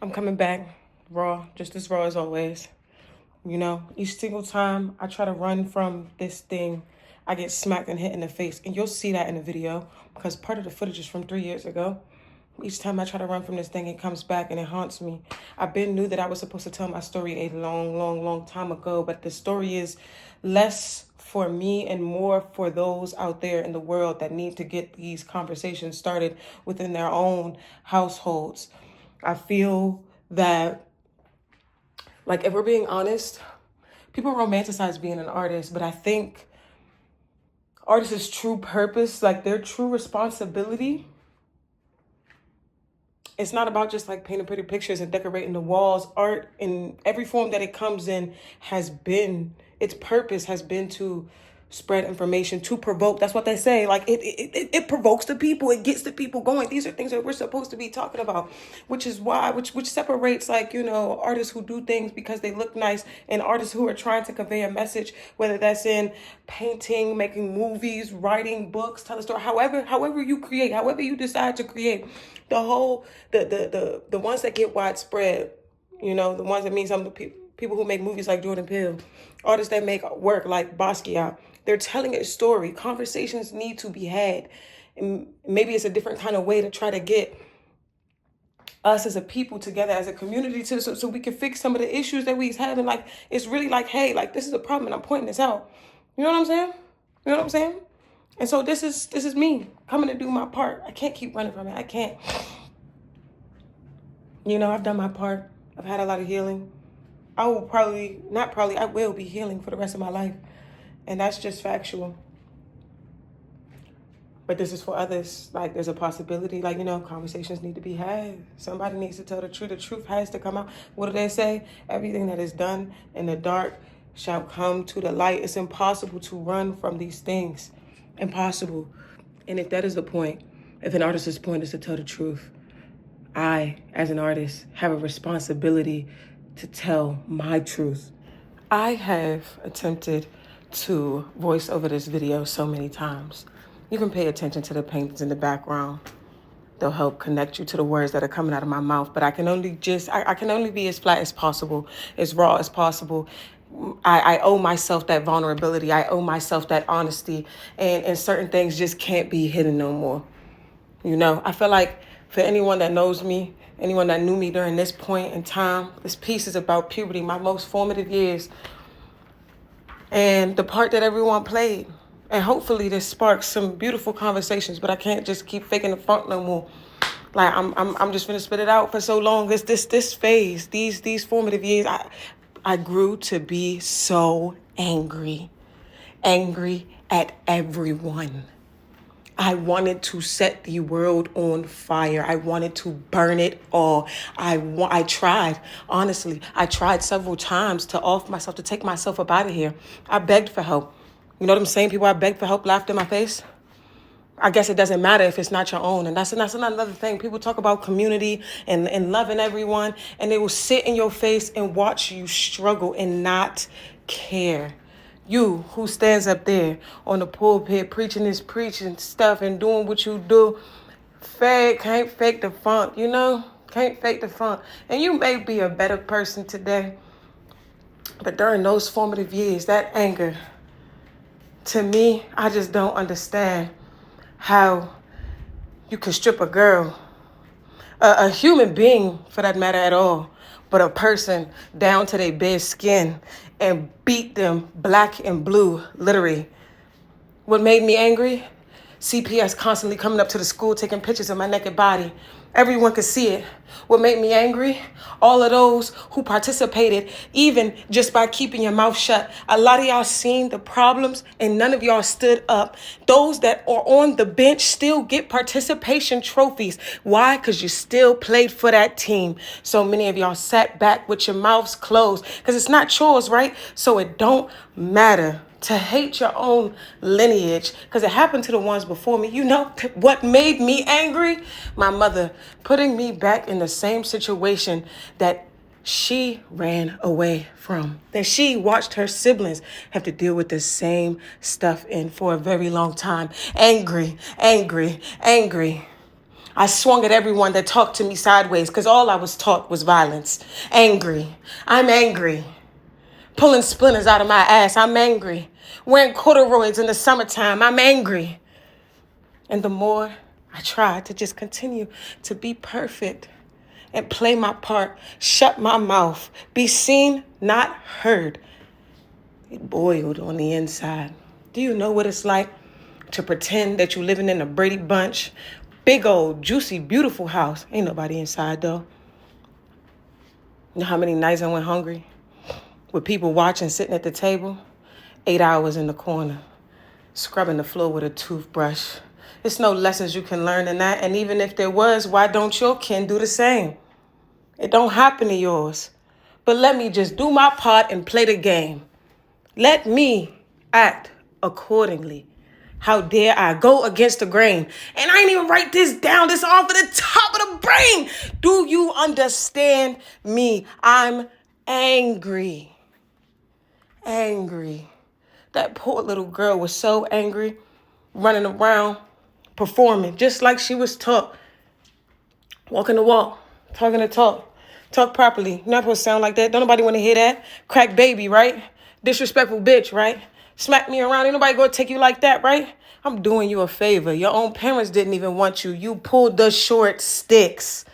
I'm coming back raw, just as raw as always. You know, each single time I try to run from this thing, I get smacked and hit in the face. And you'll see that in the video because part of the footage is from 3 years ago. Each time I try to run from this thing, it comes back and it haunts me. I been knew that I was supposed to tell my story a long, long, long time ago, but the story is less for me and more for those out there in the world that need to get these conversations started within their own households. I feel that, like, if we're being honest, people romanticize being an artist, but I think artists' true purpose, like their true responsibility, it's not about just like painting pretty pictures and decorating the walls. Art in every form that it comes in has been, its purpose has been to spread information, to provoke. That's what they say. Like it provokes the people. It gets the people going. These are things that we're supposed to be talking about, which is why, which separates, like, you know, artists who do things because they look nice and artists who are trying to convey a message, whether that's in painting, making movies, writing books, tell a story, however you create, however you decide to create. The whole the ones that get widespread, you know, the ones that mean something to people who make movies like Jordan Peele, artists that make work like Basquiat, they're telling a story. Conversations need to be had. And maybe it's a different kind of way to try to get us as a people together, as a community, so we can fix some of the issues that we have. And like, it's really like, hey, like, this is a problem and I'm pointing this out. You know what I'm saying? You know what I'm saying? And so this is me coming to do my part. I can't keep running from it. I can't. You know, I've done my part. I've had a lot of healing. I will probably, not probably, I will be healing for the rest of my life. And that's just factual. But this is for others. Like, there's a possibility, like, you know, conversations need to be had. Somebody needs to tell the truth. The truth has to come out. What do they say? Everything that is done in the dark shall come to the light. It's impossible to run from these things. Impossible. And if that is the point, if an artist's point is to tell the truth, I, as an artist, have a responsibility to tell my truth. I have attempted to voice over this video so many times. You can pay attention to the paintings in the background. They'll help connect you to the words that are coming out of my mouth. But I can only be as flat as possible, as raw as possible. I owe myself that vulnerability. I owe myself that honesty. And certain things just can't be hidden no more. You know, I feel like for anyone that knows me, anyone that knew me during this point in time, this piece is about puberty, my most formative years, and the part that everyone played. And hopefully this sparks some beautiful conversations, but I can't just keep faking the funk no more. Like, I'm just gonna spit it out for so long. This phase, these formative years, I grew to be so angry at everyone. I wanted to set the world on fire. I wanted to burn it all. I tried, honestly. I tried several times to off myself, to take myself up out of here. I begged for help. You know what I'm saying? People I begged for help laughed in my face. I guess it doesn't matter if it's not your own. And that's another thing. People talk about community and loving everyone, and they will sit in your face and watch you struggle and not care. You who stands up there on the pulpit preaching this preaching stuff and doing what you do, can't fake the funk, you know? Can't fake the funk. And you may be a better person today, but during those formative years, that anger, to me, I just don't understand how you can strip a girl, a human being for that matter at all, but a person down to their bare skin and beat them black and blue, literally. What made me angry? CPS constantly coming up to the school, taking pictures of my naked body. Everyone could see it. What made me angry? All of those who participated, even just by keeping your mouth shut. A lot of y'all seen the problems and none of y'all stood up. Those that are on the bench still get participation trophies. Why? Because you still played for that team. So many of y'all sat back with your mouths closed because it's not yours, right? So it don't matter to hate your own lineage, because it happened to the ones before me. You know what made me angry? My mother putting me back in the same situation that she ran away from, that she watched her siblings have to deal with the same stuff in for a very long time. Angry. I swung at everyone that talked to me sideways because all I was taught was violence. Angry. I'm angry. Pulling splinters out of my ass. I'm angry. Wearing corduroys in the summertime. I'm angry. And the more I tried to just continue to be perfect and play my part, shut my mouth, be seen, not heard, it boiled on the inside. Do you know what it's like to pretend that you're living in a Brady Bunch, big old, juicy, beautiful house? Ain't nobody inside, though. You know how many nights I went hungry? With people watching, sitting at the table? 8 hours in the corner, scrubbing the floor with a toothbrush. There's no lessons you can learn in that. And even if there was, why don't your kin do the same? It don't happen to yours. But let me just do my part and play the game. Let me act accordingly. How dare I go against the grain? And I ain't even write this down. This off of the top of the brain. Do you understand me? I'm angry. Angry. That poor little girl was so angry, running around, performing just like she was taught. Walking the walk, talking the talk. Talk properly. You're not supposed to sound like that. Don't nobody want to hear that. Crack baby, right? Disrespectful bitch, right? Smack me around. Ain't nobody gonna take you like that, right? I'm doing you a favor. Your own parents didn't even want you. You pulled the short sticks.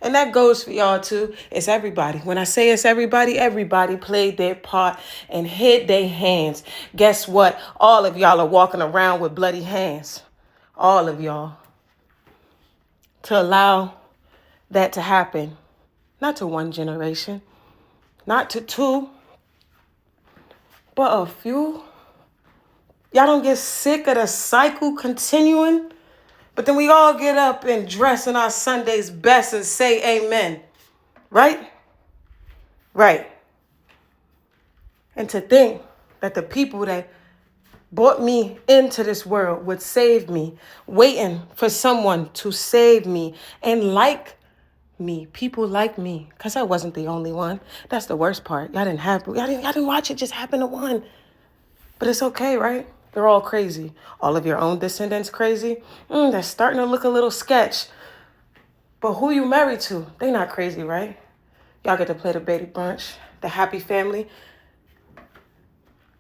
And that goes for y'all too. It's everybody. When I say it's everybody, everybody played their part and hid their hands. Guess what? All of y'all are walking around with bloody hands. All of y'all. To allow that to happen. Not to one generation. Not to two. But a few. Y'all don't get sick of the cycle continuing? But then we all get up and dress in our Sunday's best and say amen. Right? Right. And to think that the people that brought me into this world would save me, waiting for someone to save me and like me, people like me, because I wasn't the only one. That's the worst part. Y'all didn't watch it just happen to one. But it's okay, right? They're all crazy. All of your own descendants crazy? That's starting to look a little sketch. But who you married to? They not crazy, right? Y'all get to play the Brady Bunch, the happy family.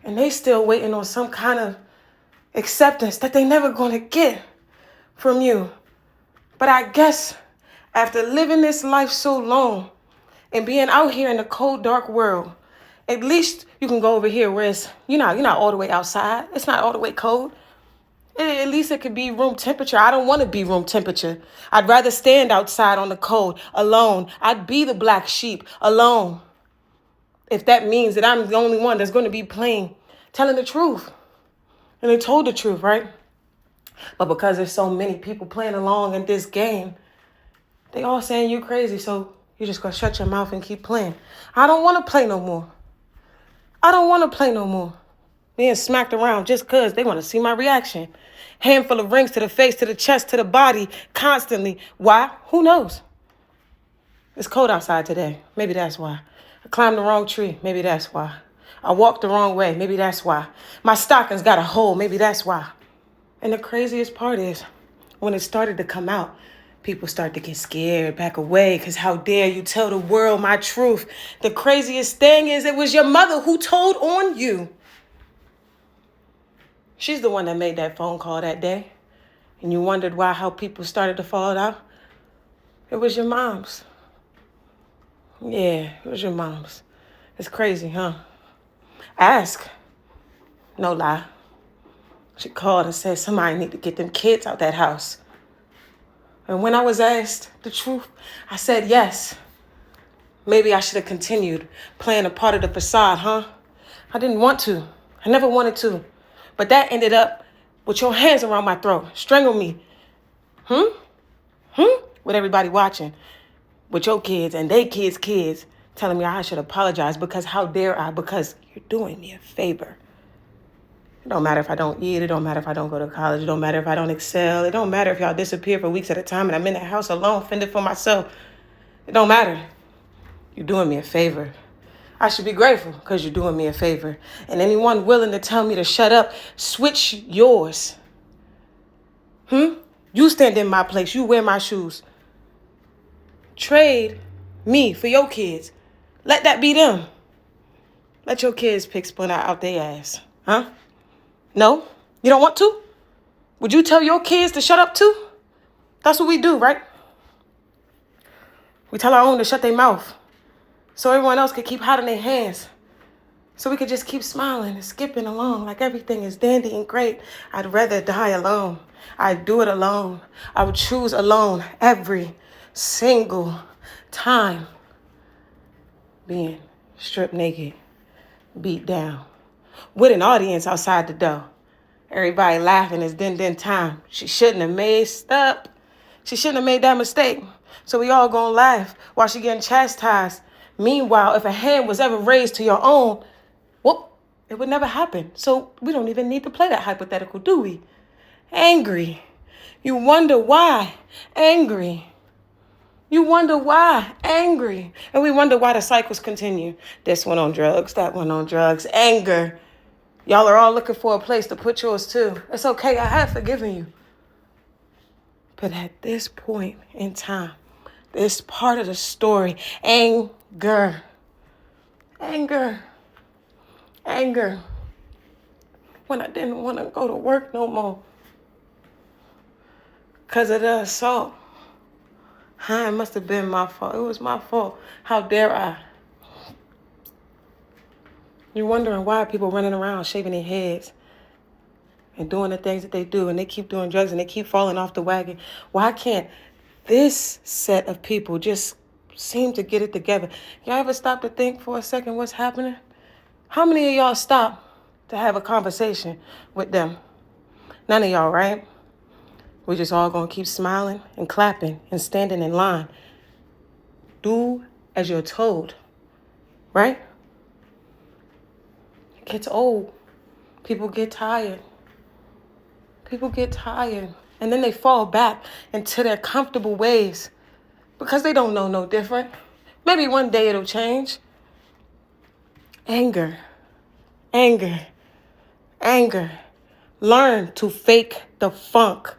And they still waiting on some kind of acceptance that they never going to get from you. But I guess after living this life so long and being out here in the cold, dark world, at least you can go over here where it's, you're not all the way outside. It's not all the way cold. At least it could be room temperature. I don't want to be room temperature. I'd rather stand outside on the cold alone. I'd be the black sheep alone. If that means that I'm the only one that's going to be telling the truth. And they told the truth, right? But because there's so many people playing along in this game, they all saying you crazy, so you just gonna shut your mouth and keep playing. I don't want to play no more. I don't want to play no more. Being smacked around just because they want to see my reaction. Handful of rings to the face, to the chest, to the body, constantly. Why? Who knows? It's cold outside today. Maybe that's why. I climbed the wrong tree. Maybe that's why. I walked the wrong way. Maybe that's why. My stockings got a hole. Maybe that's why. And the craziest part is when it started to come out, people start to get scared, back away, because how dare you tell the world my truth? The craziest thing is it was your mother who told on you. She's the one that made that phone call that day. And you wondered how people started to fall out? It was your mom's. Yeah, it was your mom's. It's crazy, huh? Ask. No lie. She called and said somebody need to get them kids out that house. And when I was asked the truth, I said yes. Maybe I should have continued playing a part of the facade, huh? I didn't want to. I never wanted to. But that ended up with your hands around my throat, strangle me. With everybody watching. With your kids and they kids telling me I should apologize because how dare I? Because you're doing me a favor. It don't matter if I don't eat. It don't matter if I don't go to college. It don't matter if I don't excel. It don't matter if y'all disappear for weeks at a time and I'm in the house alone, fending for myself. It don't matter. You're doing me a favor. I should be grateful because you're doing me a favor. And anyone willing to tell me to shut up, switch yours. You stand in my place. You wear my shoes. Trade me for your kids. Let that be them. Let your kids pick Splinter out their ass. Huh? No? You don't want to? Would you tell your kids to shut up too? That's what we do, right? We tell our own to shut their mouth so everyone else could keep hiding their hands. So we could just keep smiling and skipping along like everything is dandy and great. I'd rather die alone. I'd do it alone. I would choose alone every single time. Being stripped naked, beat down, with an audience outside the door. Everybody laughing it's then time. She shouldn't have messed up. She shouldn't have made that mistake. So we all gonna laugh while she getting chastised. Meanwhile, if a hand was ever raised to your own, whoop, it would never happen. So we don't even need to play that hypothetical, do we? Angry. You wonder why. Angry. You wonder why. Angry. And we wonder why the cycles continue. This one on drugs, that one on drugs. Anger. Y'all are all looking for a place to put yours too. It's okay. I have forgiven you. But at this point in time, this part of the story, anger. Anger. Anger. When I didn't want to go to work no more. Because of the assault. It must have been my fault. It was my fault. How dare I? You're wondering why people running around shaving their heads and doing the things that they do, and they keep doing drugs and they keep falling off the wagon. Why can't this set of people just seem to get it together? Y'all ever stop to think for a second what's happening? How many of y'all stop to have a conversation with them? None of y'all, right? We're just all going to keep smiling and clapping and standing in line. Do as you're told, right? It gets old. People get tired. People get tired. And then they fall back into their comfortable ways because they don't know no different. Maybe one day it'll change. Anger. Anger. Anger. Learn to fake the funk.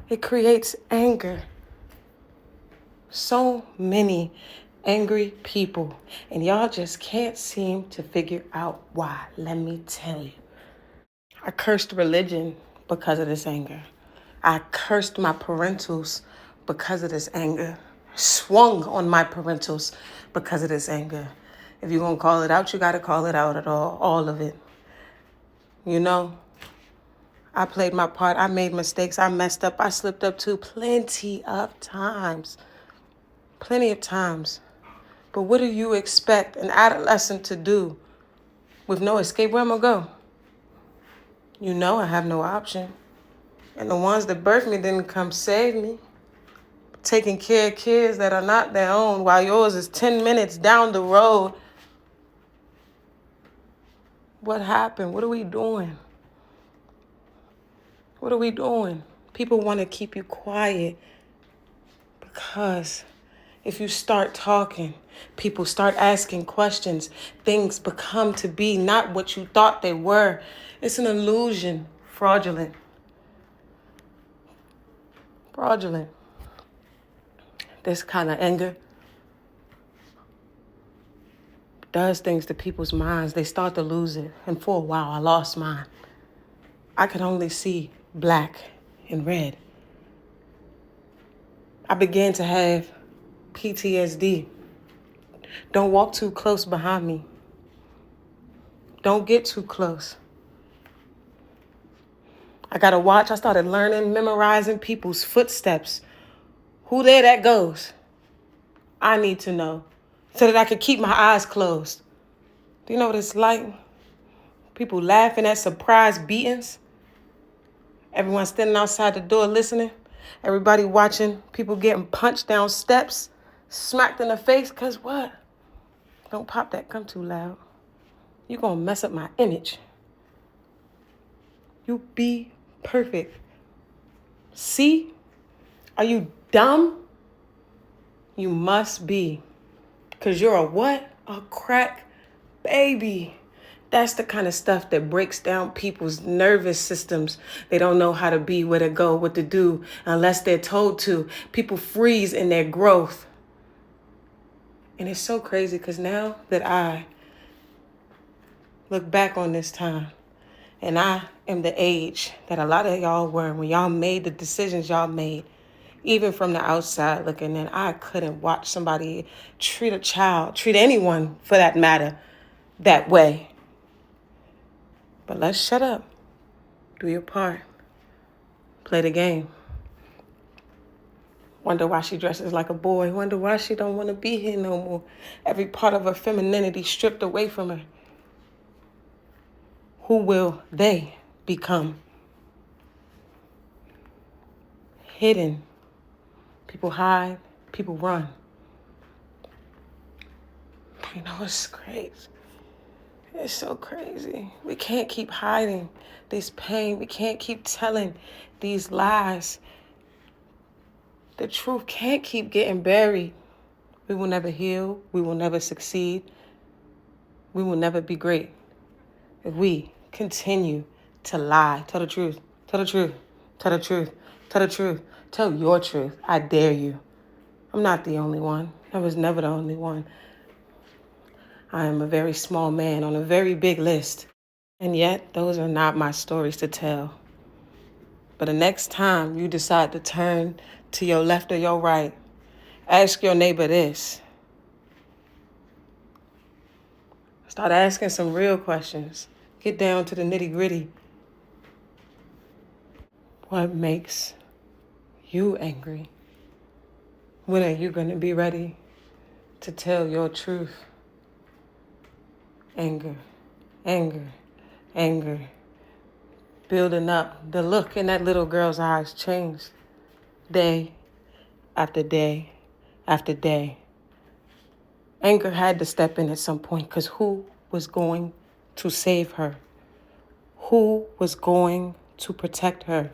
It creates anger. So many angry people. And y'all just can't seem to figure out why. Let me tell you. I cursed religion because of this anger. I cursed my parentals because of this anger. Swung on my parentals because of this anger. If you're going to call it out, you got to call it out at all of it. You know? I played my part. I made mistakes. I messed up. I slipped up too plenty of times. Plenty of times. But what do you expect an adolescent to do with no escape? Where am I going to go? You know I have no option. And the ones that birthed me didn't come save me. Taking care of kids that are not their own while yours is 10 minutes down the road. What happened? What are we doing? What are we doing? People want to keep you quiet because if you start talking, people start asking questions. Things become to be not what you thought they were. It's an illusion. Fraudulent. Fraudulent. This kind of anger does things to people's minds. They start to lose it. And for a while, I lost mine. I could only see black and red. I began to have PTSD. Don't walk too close behind me. Don't get too close. I got to watch. I started learning, memorizing people's footsteps. Who there that goes? I need to know so that I can keep my eyes closed. Do you know what it's like? People laughing at surprise beatings. Everyone standing outside the door listening. Everybody watching people getting punched down steps, smacked in the face. Because what? Don't pop that gum too loud. You're going to mess up my image. You be perfect. See? Are you dumb? You must be. Because you're a what? A crack baby. That's the kind of stuff that breaks down people's nervous systems. They don't know how to be, where to go, what to do, unless they're told to. People freeze in their growth. And it's so crazy because now that I look back on this time, and I am the age that a lot of y'all were when y'all made the decisions y'all made, even from the outside looking in, I couldn't watch somebody treat a child, treat anyone for that matter, that way. But let's shut up. Do your part. Play the game. Wonder why she dresses like a boy. Wonder why she don't want to be here no more. Every part of her femininity stripped away from her. Who will they become? Hidden. People hide. People run. You know, it's crazy. It's so crazy. We can't keep hiding this pain. We can't keep telling these lies. The truth can't keep getting buried. We will never heal. We will never succeed. We will never be great if we continue to lie. Tell the truth. Tell the truth. Tell the truth. Tell the truth. Tell your truth. I dare you. I'm not the only one. I was never the only one. I am a very small man on a very big list. And yet, those are not my stories to tell. But the next time you decide to turn to your left or your right, ask your neighbor this. Start asking some real questions. Get down to the nitty-gritty. What makes you angry? When are you going to be ready to tell your truth? Anger, anger, anger. Building up. The look in that little girl's eyes changed day after day after day. Anger had to step in at some point because who was going to save her? Who was going to protect her?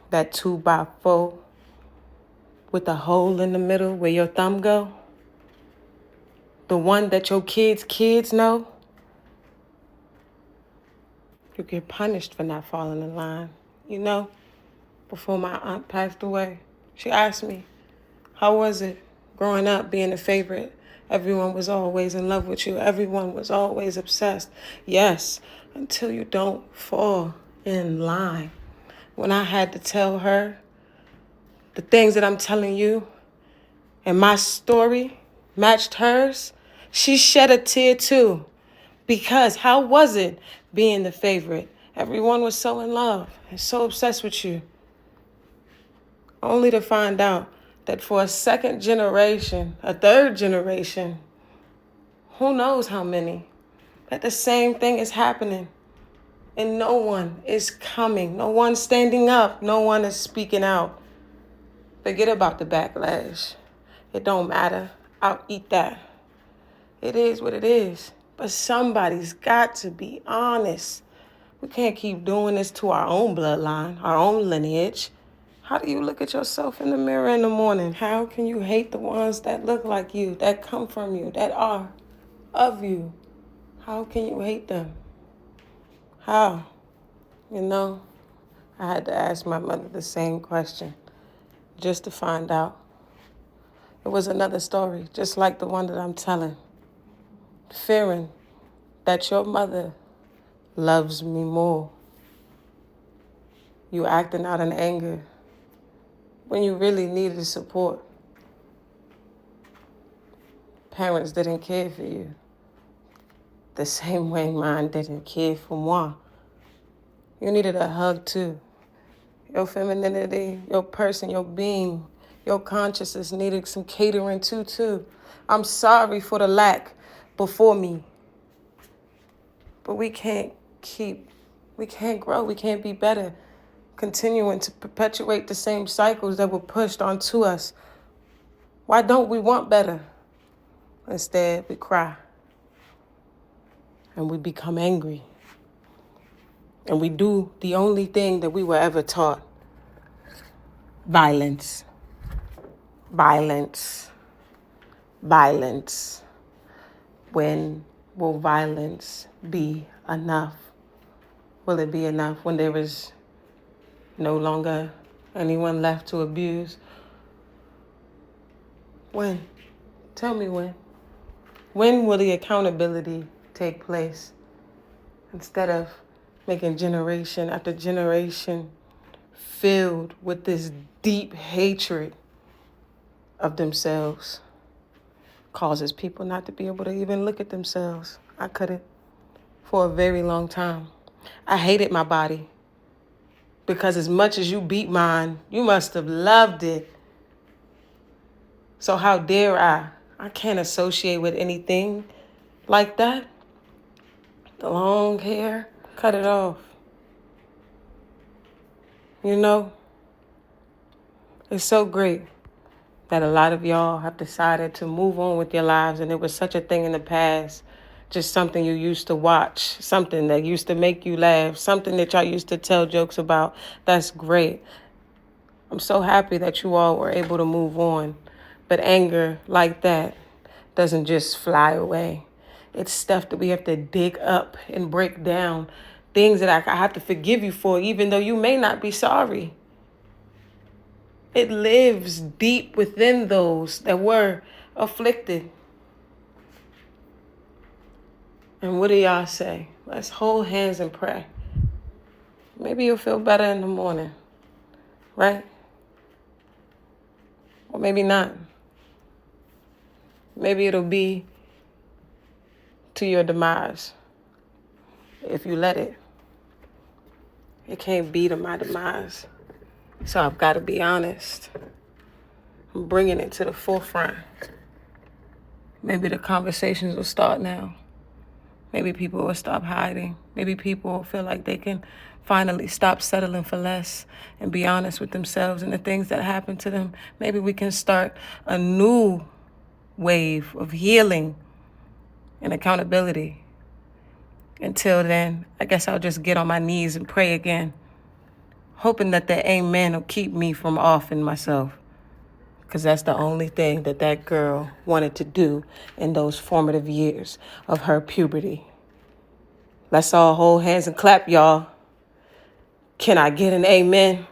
That 2x4 with a hole in the middle where your thumb go? The one that your kids know? You get punished for not falling in line. You know, before my aunt passed away, she asked me, how was it growing up being a favorite? Everyone was always in love with you. Everyone was always obsessed. Yes, until you don't fall in line. When I had to tell her the things that I'm telling you and my story matched hers, she shed a tear too. Because how was it being the favorite? Everyone was so in love and so obsessed with you. Only to find out that for a second generation, a third generation, who knows how many, that the same thing is happening. And no one is coming. No one's standing up. No one is speaking out. Forget about the backlash. It don't matter. I'll eat that. It is what it is. But somebody's got to be honest. We can't keep doing this to our own bloodline, our own lineage. How do you look at yourself in the mirror in the morning? How can you hate the ones that look like you, that come from you, that are of you? How can you hate them? How? You know, I had to ask my mother the same question just to find out. It was another story, just like the one that I'm telling. Fearing that your mother loves me more. You acting out in anger when you really needed support. Parents didn't care for you the same way mine didn't care for moi. You needed a hug too. Your femininity, your person, your being, your consciousness needed some catering too. I'm sorry for the lack before me. But we can't grow, we can't be better, continuing to perpetuate the same cycles that were pushed onto us. Why don't we want better? Instead, we cry. And we become angry. And we do the only thing that we were ever taught. Violence. Violence. Violence. When will violence be enough? Will it be enough when there is no longer anyone left to abuse? When? Tell me when. When will the accountability take place? Instead of making generation after generation filled with this deep hatred of themselves, causes people not to be able to even look at themselves. I couldn't for a very long time. I hated my body because as much as you beat mine, you must have loved it. So how dare I? I can't associate with anything like that. The long hair, cut it off. You know, it's so great that a lot of y'all have decided to move on with your lives, and it was such a thing in the past, just something you used to watch, something that used to make you laugh, something that y'all used to tell jokes about. That's great. I'm so happy that you all were able to move on. But anger like that doesn't just fly away. It's stuff that we have to dig up and break down. Things that I have to forgive you for, even though you may not be sorry. It lives deep within those that were afflicted. And what do y'all say? Let's hold hands and pray. Maybe you'll feel better in the morning, right? Or maybe not. Maybe it'll be to your demise if you let it. It can't be to my demise. So I've got to be honest. I'm bringing it to the forefront. Maybe the conversations will start now. Maybe people will stop hiding. Maybe people will feel like they can finally stop settling for less and be honest with themselves and the things that happen to them. Maybe we can start a new wave of healing and accountability. Until then, I guess I'll just get on my knees and pray again, hoping that the amen will keep me from offing myself. Because that's the only thing that girl wanted to do in those formative years of her puberty. Let's all hold hands and clap, y'all. Can I get an amen?